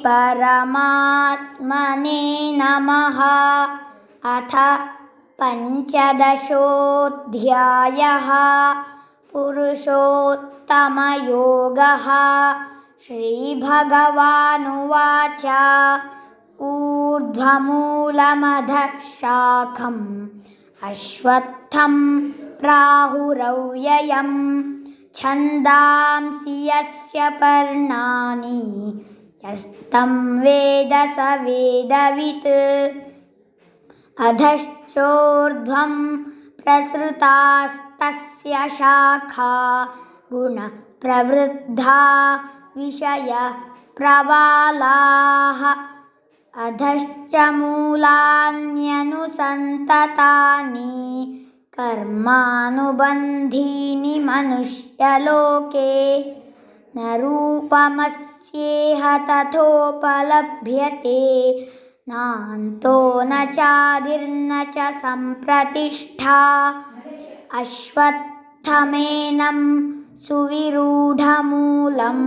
परमात्मने नमः। अथ पञ्चदशोऽध्यायः। पुरुषोत्तमयोगः। श्रीभगवानुवाच ऊर्ध्वमूलमधः शाखम् अश्वत्थं प्राहुरव्ययम् छन्दांसि यस्य पर्णानि यस्तं वेद स वेदवित्। अधश्चोर्ध्वं प्रसृतास्तस्य शाखा गुणप्रवृद्धा विषयप्रवालाः। अधश्च मूलान्यनुसन्ततानि कर्मानुबन्धीनि मनुष्यलोके। न रूपमस्येह तथोपलभ्यते नान्तो न चादिर्न च सम्प्रतिष्ठा। अश्वत्थमेनं सुविरूढमूलम्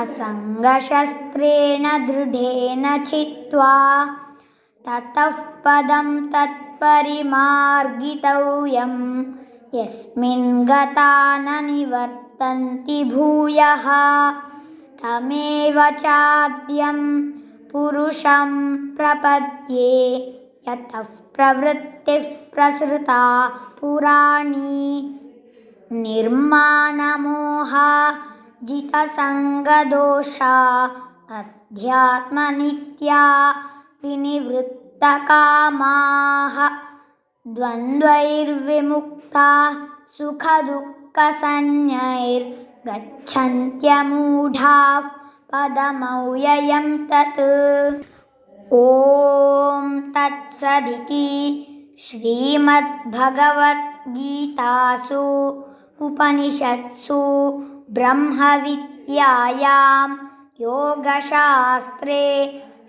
असङ्गशस्त्रेण दृढेन छित्त्वा ततः पदं तत्परिमार्गितव्यं यस्मिन् गता न निवर्तन्ति भूयः। तमेव चाद्यं पुरुषं प्रपद्ये यतः प्रवृत्तिः प्रसृता पुराणी। निर्मानमोहा जितसङ्गदोषा अध्यात्मनित्या विनिवृत्तकामाः। द्वन्द्वैर्विमुक्ता सुखदुःखसंज्ञैर्गच्छन्त्यमूढाः पदमव्ययं तत्। ॐ तत्सदिति श्रीमद्भगवद्गीतासु उपनिषत्सु ब्रह्मविद्यायां योगशास्त्रे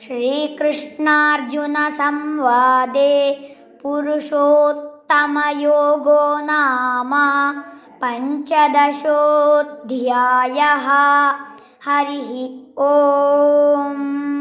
श्रीकृष्णार्जुनसंवादे पुरुषोत्तमयोगो नाम पञ्चदशोऽध्यायः। हरिः ओम्।